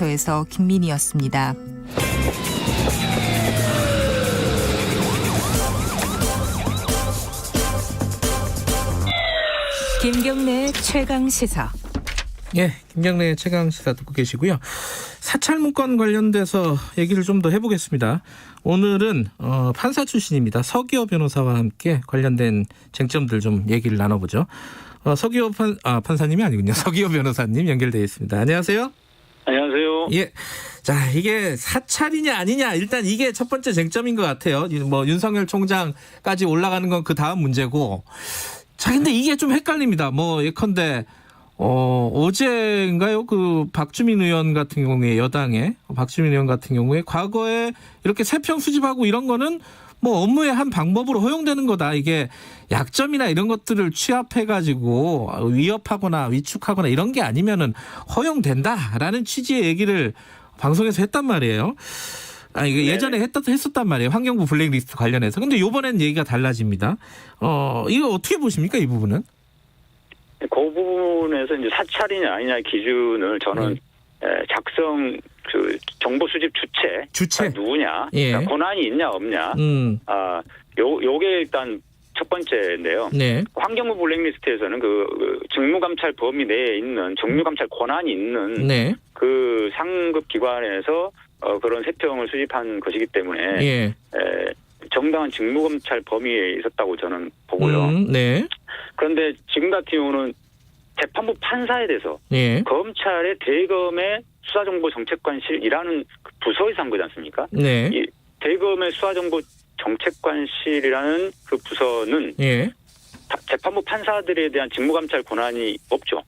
에서 김민희였습니다. 김경래 최강 시사. 예, 김경래 최강 시사 듣고 계시고요. 사찰 문건 관련돼서 얘기를 좀 더 해보겠습니다. 오늘은 판사 출신입니다. 서기호 변호사와 함께 관련된 쟁점들 좀 얘기를 나눠보죠. 서기호 판사님이 아니군요. 서기호 변호사님 연결되어 있습니다. 안녕하세요. 안녕하세요. 예. 자, 이게 사찰이냐 아니냐 일단 이게 첫 번째 쟁점인 것 같아요. 뭐 윤석열 총장까지 올라가는 건 그 다음 문제고. 자, 근데 이게 좀 헷갈립니다. 뭐 예컨대 어제인가요? 그 박주민 의원 같은 경우에 여당의 박주민 의원 같은 경우에 과거에 이렇게 세평 수집하고 이런 거는 뭐 업무의 한 방법으로 허용되는 거다. 이게 약점이나 이런 것들을 취합해가지고 위협하거나 위축하거나 이런 게 아니면은 허용된다라는 취지의 얘기를 방송에서 했단 말이에요. 이거 예전에 했었단 말이에요. 환경부 블랙리스트 관련해서. 근데 이번엔 얘기가 달라집니다. 이거 어떻게 보십니까, 이 부분은? 그 부분에서 이제 사찰이냐 아니냐 기준을 저는 작성 정보 수집 주체 누구냐, 예. 그러니까 권한이 있냐 없냐, 요게 일단 첫 번째인데요. 네. 환경부 블랙리스트에서는 그 직무감찰 범위 내에 있는 정무감찰 권한이 있는 네. 그 상급 기관에서 그런 세평을 수집한 것이기 때문에 예. 정당한 직무검찰 범위에 있었다고 저는 보고요. 네. 그런데 지금 같은 경우는 재판부 판사에 대해서 예. 검찰의 대검의 수사정보정책관실이라는 부서에서 한 거지 않습니까? 네. 이 대검의 수사정보정책관실이라는 그 부서는 예. 재판부 판사들에 대한 직무감찰 권한이 없죠.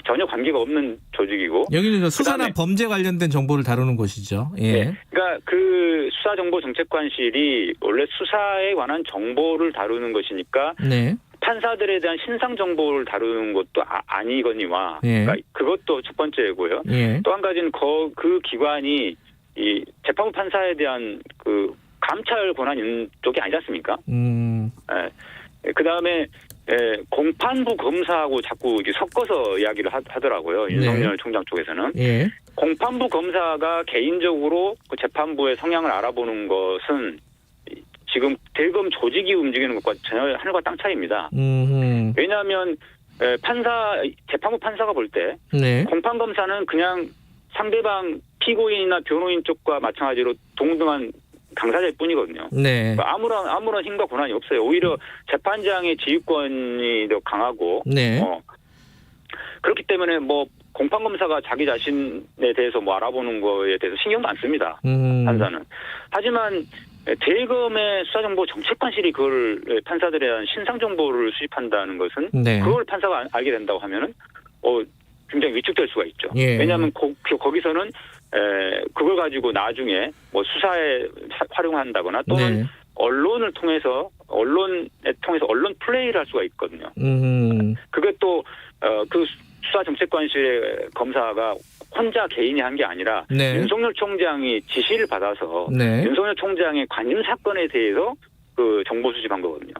전혀 관계가 없는 조직이고. 여기는 수사나 범죄 관련된 정보를 다루는 곳이죠. 예. 네. 그러니까 그 수사정보정책관실이 원래 수사에 관한 정보를 다루는 것이니까 네. 판사들에 대한 신상 정보를 다루는 것도 아니거니와 예. 그러니까 그것도 첫 번째고요. 예. 또 한 가지는 그 기관이 이 재판부 판사에 대한 그 감찰 권한이 있는 쪽이 아니지 않습니까? 그 다음에 공판부 검사하고 자꾸 이렇게 섞어서 이야기를 하더라고요. 윤석열 총장 쪽에서는. 예. 공판부 검사가 개인적으로 그 재판부의 성향을 알아보는 것은 지금 대검 조직이 움직이는 것과 전혀 하늘과 땅 차이입니다. 왜냐하면 재판부 판사가 볼 때 네. 공판 검사는 그냥 상대방 피고인이나 변호인 쪽과 마찬가지로 동등한 당사자일 뿐이거든요. 네. 아무런 힘과 권한이 없어요. 오히려 재판장의 지휘권이 더 강하고. 네. 그렇기 때문에 뭐 공판 검사가 자기 자신에 대해서 뭐 알아보는 거에 대해서 신경도 안 씁니다. 판사는. 하지만 대검의 수사정보정책관실이 그걸 판사들에 대한 신상 정보를 수집한다는 것은 네. 그걸 판사가 알게 된다고 하면은 굉장히 위축될 수가 있죠. 예. 왜냐하면 거기서는 그걸 가지고 나중에 뭐 수사에 활용한다거나 또는 네. 언론에 통해서 언론 플레이를 할 수가 있거든요. 그것도 그 수사정책관실의 검사가 혼자 개인이 한 게 아니라 네. 윤석열 총장이 지시를 받아서 네. 윤석열 총장의 관심 사건에 대해서 그 정보 수집한 거거든요.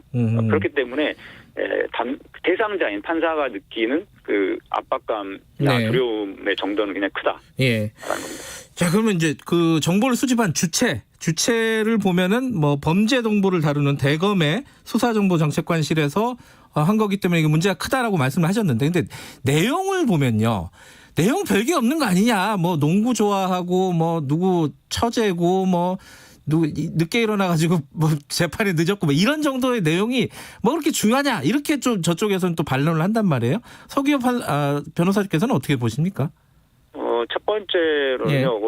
그렇기 때문에 대상자인 판사가 느끼는 그 압박감이나 네. 두려움의 정도는 그냥 크다. 예. 자, 그러면 이제 그 정보를 수집한 주체를 보면은 뭐 범죄 정보를 다루는 대검의 수사정보정책관실에서 한 거기 때문에 이게 문제가 크다라고 말씀을 하셨는데, 근데 내용을 보면요. 내용 별게 없는 거 아니냐. 뭐 농구 좋아하고 뭐 누구 처제고 뭐 누구 늦게 일어나가지고 뭐 재판이 늦었고 뭐 이런 정도의 내용이 뭐 그렇게 중요하냐. 이렇게 좀 저쪽에서는 또 반론을 한단 말이에요. 서기호 변호사님께서는 어떻게 보십니까? 첫 번째로는요,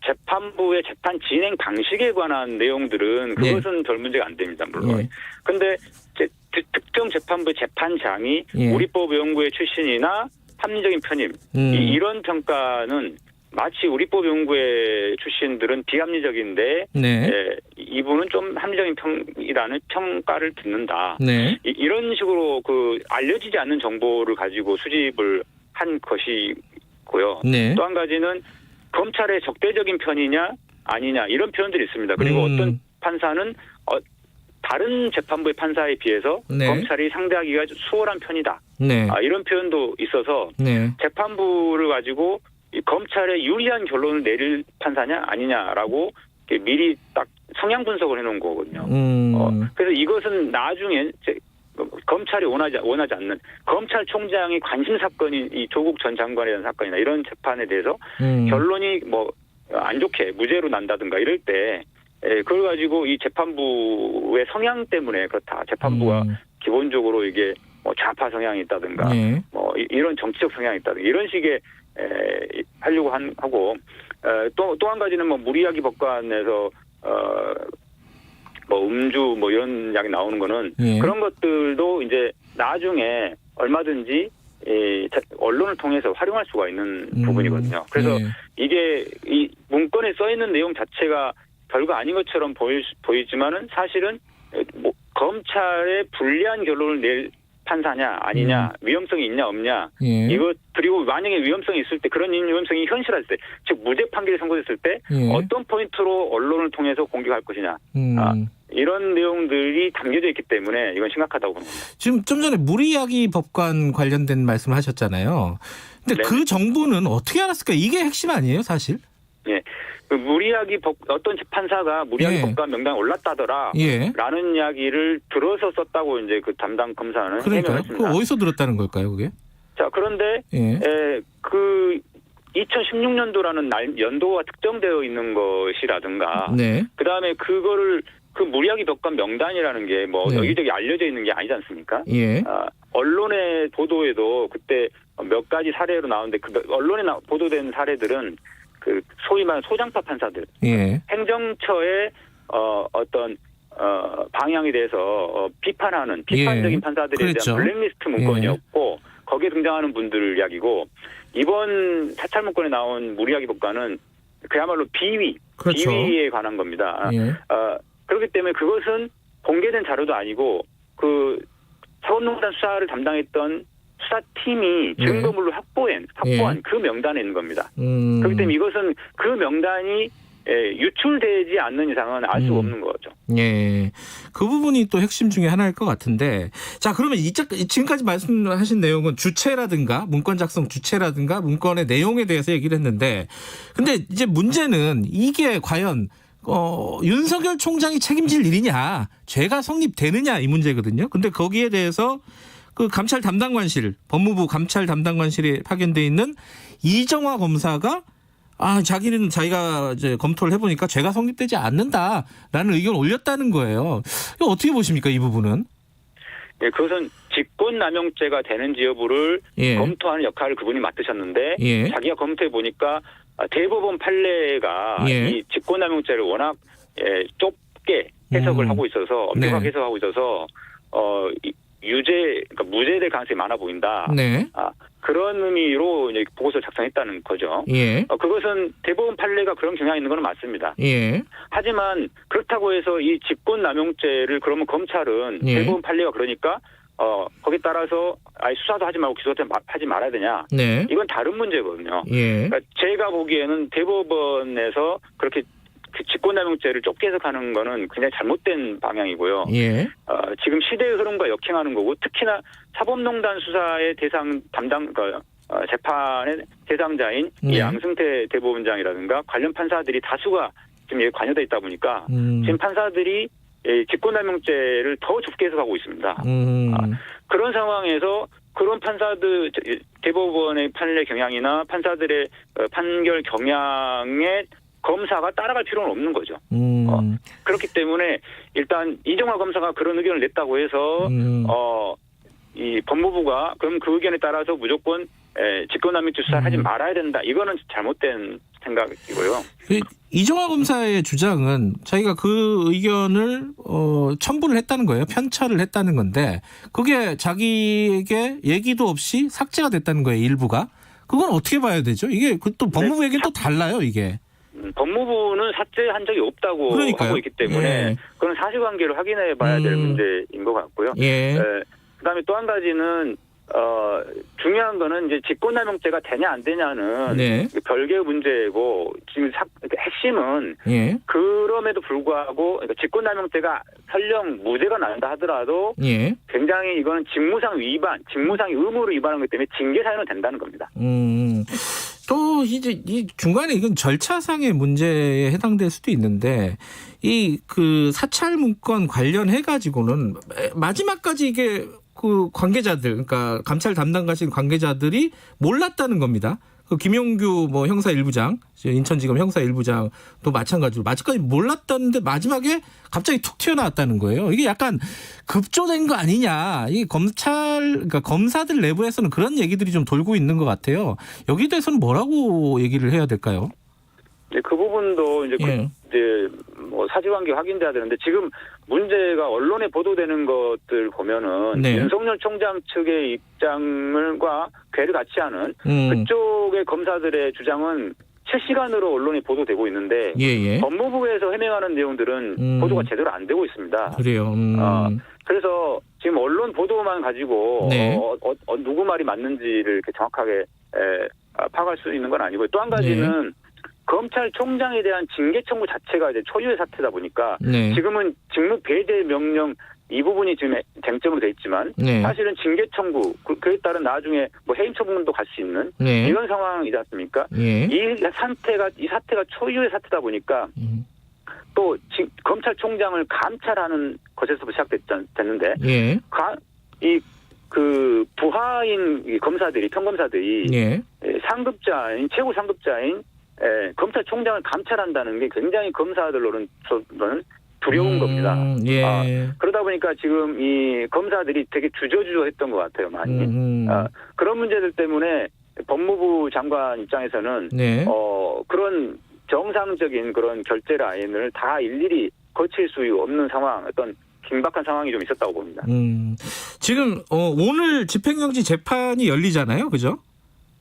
재판부의 재판 진행 방식에 관한 내용들은 그것은 별 문제가 안 됩니다, 물론. 그런데 특정 재판부 재판장이 우리법 연구회 출신이나 합리적인 편입 이런 평가는 마치 우리법 연구회 출신들은 비합리적인데 이분은 좀 합리적인 편이라는 평가를 듣는다. 이런 식으로 그 알려지지 않는 정보를 가지고 수집을 한 것이고요. 또 한 가지는 검찰의 적대적인 편이냐 아니냐 이런 표현들이 있습니다. 그리고 어떤 판사는 다른 재판부의 판사에 비해서 검찰이 상대하기가 수월한 편이다. 이런 표현도 있어서 재판부를 가지고 이 검찰에 유리한 결론을 내릴 판사냐 아니냐라고 미리 딱 성향 분석을 해놓은 거거든요. 그래서 이것은 나중에 검찰이 원하지 않는 검찰총장이 관심 사건인 이 조국 전 장관에 대한 사건이나 이런 재판에 대해서 결론이 뭐 안 좋게 무죄로 난다든가 이럴 때 그걸 가지고 이 재판부의 성향 때문에 그렇다. 재판부가 기본적으로 이게 뭐 좌파 성향이 있다든가 뭐 이런 정치적 성향이 있다든가 이런 식의 하려고 하고 또 한 가지는 뭐 무리야기 법관에서 뭐 음주 뭐 이런 이야기 나오는 거는 그런 것들도 이제 나중에 얼마든지 언론을 통해서 활용할 수가 있는 부분이거든요. 그래서 이게 이 문건에 써 있는 내용 자체가 별거 아닌 것처럼 보이지만은 사실은 뭐 검찰에 불리한 결론을 낼 판사냐 아니냐 위험성이 있냐 없냐 이거 그리고 만약에 위험성이 있을 때 그런 위험성이 현실화될 때 즉 무죄 판결이 선고됐을 때 어떤 포인트로 언론을 통해서 공격할 것이냐 이런 내용들이 담겨져 있기 때문에 이건 심각하다고 보는 겁니다. 지금 좀 전에 무리야기 법관 관련된 말씀을 하셨잖아요. 근데 그 정보는 어떻게 알았을까? 이게 핵심 아니에요, 사실? 예. 그 무리야기 어떤 판사가 무리야기 법관 명단에 올랐다더라 라는 이야기를 들어서 썼다고 이제 그 담당 검사는 해명했습니다. 그 어디서 들었다는 걸까요, 그게? 자, 그런데 그 2016년도라는 연도가 특정되어 있는 것이라든가 그다음에 그거를 그 무리야기 법관 명단이라는 게 뭐 여기저기 알려져 있는 게 아니지 않습니까? 언론의 보도에도 그때 몇 가지 사례로 나오는데 그 언론에 보도된 사례들은 그 소위 말하는 소장파 판사들, 행정처의 어떤 방향에 대해서 비판적인 판사들에 대한 블랙리스트 문건이었고 거기에 등장하는 분들 이야기고 이번 사찰 문건에 나온 무리야기 법관은 그야말로 비위에 관한 겁니다. 그렇기 때문에 그것은 공개된 자료도 아니고 그 사법농단 수사를 담당했던 수사팀이 증거물로 확보한 그 명단에 있는 겁니다. 그렇기 때문에 이것은 그 명단이 유출되지 않는 이상은 알 수가 없는 거죠. 그 부분이 또 핵심 중에 하나일 것 같은데 자 그러면 지금까지 말씀하신 내용은 주체라든가 문건 작성 주체라든가 문건의 내용에 대해서 얘기를 했는데 근데 이제 문제는 이게 과연 윤석열 총장이 책임질 일이냐 죄가 성립되느냐 이 문제거든요. 근데 거기에 대해서 그 감찰 담당관실, 법무부 감찰 담당관실에 파견돼 있는 이정화 검사가 자기가 이제 검토를 해보니까 죄가 성립되지 않는다라는 의견을 올렸다는 거예요. 이거 어떻게 보십니까, 이 부분은? 네, 그것은 직권남용죄가 되는지 여부를 검토하는 역할을 그분이 맡으셨는데 자기가 검토해 보니까 대법원 판례가 이 직권남용죄를 워낙 좁게 해석을 하고 있어서 엄격하게 해석하고 있어서 그러니까 무죄될 가능성이 많아 보인다. 그런 의미로 이제 보고서를 작성했다는 거죠. 그것은 대법원 판례가 그런 경향이 있는 건 맞습니다. 하지만 그렇다고 해서 이 직권남용죄를 그러면 검찰은 대법원 판례가 그러니까 거기에 따라서 수사도 하지 말고 기소도 하지 말아야 되냐. 이건 다른 문제거든요. 그러니까 제가 보기에는 대법원에서 그렇게 직권남용죄를 좁게 해석하는 거는 굉장히 잘못된 방향이고요. 지금 시대의 흐름과 역행하는 거고 특히나 사법농단 수사의 재판의 대상자인 이 양승태 대법원장이라든가 관련 판사들이 다수가 지금 여기 관여돼 있다 보니까 지금 판사들이 직권남용죄를 더 좁게 해석하고 있습니다. 그런 상황에서 그런 판사들 대법원의 판례 경향이나 판사들의 판결 경향에 검사가 따라갈 필요는 없는 거죠. 그렇기 때문에 일단 이정화 검사가 그런 의견을 냈다고 해서 이 법무부가 그럼 그 의견에 따라서 무조건 직권남용죄 수사를 하지 말아야 된다. 이거는 잘못된 생각이고요. 이정화 검사의 주장은 자기가 그 의견을 첨부를 했다는 거예요. 편찬을 했다는 건데 그게 자기에게 얘기도 없이 삭제가 됐다는 거예요. 일부가. 그건 어떻게 봐야 되죠? 이게 또 법무부 얘기는 또 달라요. 이게. 법무부는 삭제한 적이 없다고 하고 있기 때문에 그건 사실관계를 확인해 봐야 될 문제인 것 같고요. 그다음에 또 한 가지는 중요한 거는 이제 직권남용죄가 되냐 안 되냐는 별개의 문제고 지금 핵심은 그럼에도 불구하고 그러니까 직권남용죄가 설령 무죄가 난다 하더라도 굉장히 이거는 직무상 의무를 위반한 것 때문에 징계 사유는 된다는 겁니다. 또 이제 이 중간에 이건 절차상의 문제에 해당될 수도 있는데 이 그 사찰 문건 관련해 가지고는 마지막까지 이게 그 관계자들 그러니까 감찰 담당하신 관계자들이 몰랐다는 겁니다. 그 김용규 뭐 형사 1부장, 인천지검 형사 1부장도 마찬가지로 마지막까지 몰랐다는데 마지막에 갑자기 툭 튀어나왔다는 거예요. 이게 약간 급조된 거 아니냐. 이 그러니까 검사들 내부에서는 그런 얘기들이 좀 돌고 있는 것 같아요. 여기에 대해서는 뭐라고 얘기를 해야 될까요? 네, 그 부분도 이제 이제 뭐 사실관계 확인돼야 되는데 지금 문제가 언론에 보도되는 것들 보면은 네. 윤석열 총장 측의 입장과 괴를 같이 하는 그쪽의 검사들의 주장은 실시간으로 언론이 보도되고 있는데 법무부에서 해명하는 내용들은 보도가 제대로 안 되고 있습니다. 그래요. 그래서 지금 언론 보도만 가지고 네. 누구 말이 맞는지를 이렇게 정확하게 파악할 수 있는 건 아니고요. 또 한 가지는 검찰총장에 대한 징계 청구 자체가 이제 초유의 사태다 보니까 지금은 직무 배제 명령 이 부분이 지금 쟁점으로 돼 있지만 사실은 징계 청구 그에 따른 나중에 뭐 해임 처분도 갈 수 있는 이런 상황이지 않습니까? 이 사태가 초유의 사태다 보니까 또 검찰총장을 감찰하는 것에서부터 시작됐는데 이 그 부하인 검사들이 평검사들이 상급자인 최고 상급자인 검찰총장을 감찰한다는 게 굉장히 검사들로는 두려운 겁니다. 그러다 보니까 지금 이 검사들이 되게 주저주저했던 것 같아요, 많이. 그런 문제들 때문에 법무부 장관 입장에서는 그런 정상적인 그런 결재 라인을 다 일일이 거칠 수 없는 상황, 어떤 긴박한 상황이 좀 있었다고 봅니다. 지금 오늘 집행정지 재판이 열리잖아요, 그죠?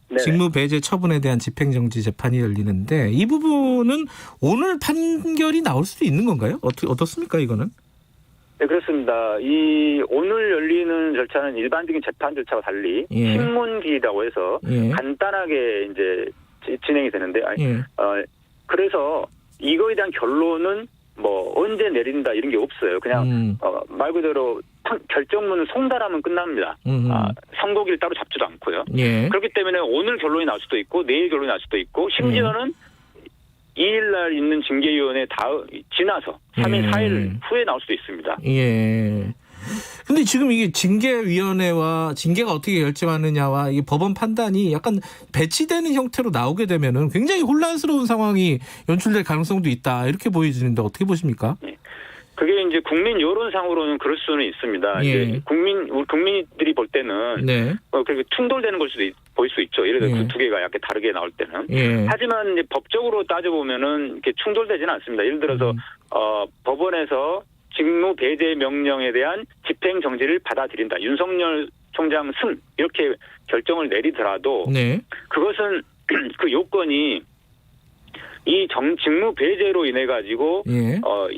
네네. 직무 배제 처분에 대한 집행정지 재판이 열리는데 이 부분은 오늘 판결이 나올 수도 있는 건가요? 어떻습니까, 이거는? 네, 그렇습니다. 이 오늘 열리는 절차는 일반적인 재판 절차와 달리 신문기라고 해서 간단하게 이제 진행이 되는데, 그래서 이거에 대한 결론은 뭐 언제 내린다 이런 게 없어요. 그냥 말 그대로 결정문을 송달하면 끝납니다. 선고기를 따로 잡지도 않고요. 그렇기 때문에 오늘 결론이 날 수도 있고 내일 결론이 날 수도 있고 심지어는 2일 날 있는 징계위원회 지나서 3일, 4일 후에 나올 수도 있습니다. 근데 지금 이게 징계위원회와 징계가 어떻게 결정하느냐와 이 법원 판단이 약간 배치되는 형태로 나오게 되면은 굉장히 혼란스러운 상황이 연출될 가능성도 있다. 이렇게 보여지는데 어떻게 보십니까? 그게 이제 국민 여론상으로는 그럴 수는 있습니다. 이제 우리 국민들이 볼 때는 그렇게 충돌되는 걸 보일 수 있죠. 예를 들어 그 두 개가 약간 다르게 나올 때는. 하지만 이제 법적으로 따져보면은 이렇게 충돌되지는 않습니다. 예를 들어서 법원에서 직무 배제 명령에 대한 집행 정지를 받아들인다. 윤석열 총장 승 이렇게 결정을 내리더라도 그것은 그 요건이 이 직무 배제로 인해 가지고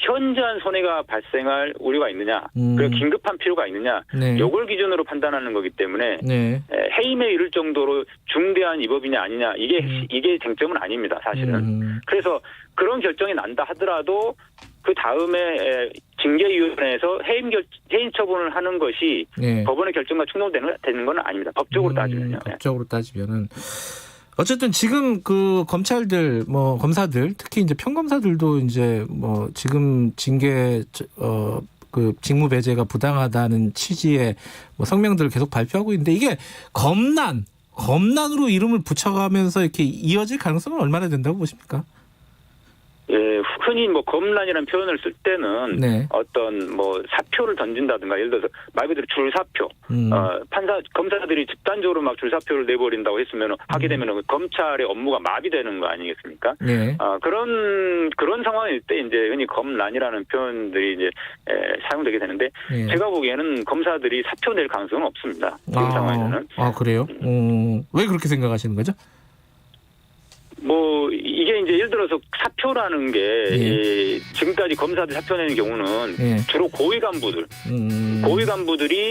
현저한 손해가 발생할 우려가 있느냐, 그리고 긴급한 필요가 있느냐, 요걸 기준으로 판단하는 거기 때문에 해임에 이를 정도로 중대한 위법이냐 아니냐 이게 쟁점은 아닙니다, 사실은. 그래서 그런 결정이 난다 하더라도 그 다음에 징계위원회에서 해임 처분을 하는 것이 법원의 결정과 충돌되는 건 아닙니다. 법적으로 따지면요. 법적으로 따지면은. 어쨌든 지금 그 검찰들, 뭐 검사들, 특히 이제 평검사들도 이제 뭐 지금 그 직무 배제가 부당하다는 취지의 뭐 성명들을 계속 발표하고 있는데 이게 검난으로 이름을 붙여가면서 이렇게 이어질 가능성은 얼마나 된다고 보십니까? 흔히 뭐 검란이라는 표현을 쓸 때는 어떤 뭐 사표를 던진다든가 예를 들어서 말 그대로 줄사표, 검사들이 집단적으로 막 줄사표를 내버린다고 했으면 하게 되면 검찰의 업무가 마비되는 거 아니겠습니까? 그런 상황일 때 이제 흔히 검란이라는 표현들이 이제 사용되게 되는데 제가 보기에는 검사들이 사표 낼 가능성은 없습니다. 그런 상황에는. 그래요? 왜 그렇게 생각하시는 거죠? 뭐 이게 이제 예를 들어서 사표라는 게 지금까지 검사들 사표 내는 경우는 주로 고위 간부들이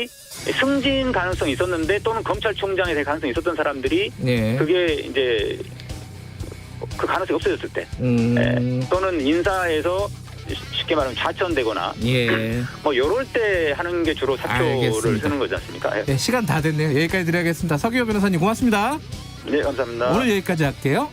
승진 가능성이 있었는데 또는 검찰총장이 될 가능성이 있었던 사람들이 그게 이제 그 가능성이 없어졌을 때 또는 인사에서 쉽게 말하면 좌천되거나 뭐 이럴 때 하는 게 주로 사표를 쓰는 거지 않습니까? 시간 다 됐네요. 여기까지 드려야겠습니다. 서기호 변호사님 고맙습니다. 네, 감사합니다. 오늘 여기까지 할게요.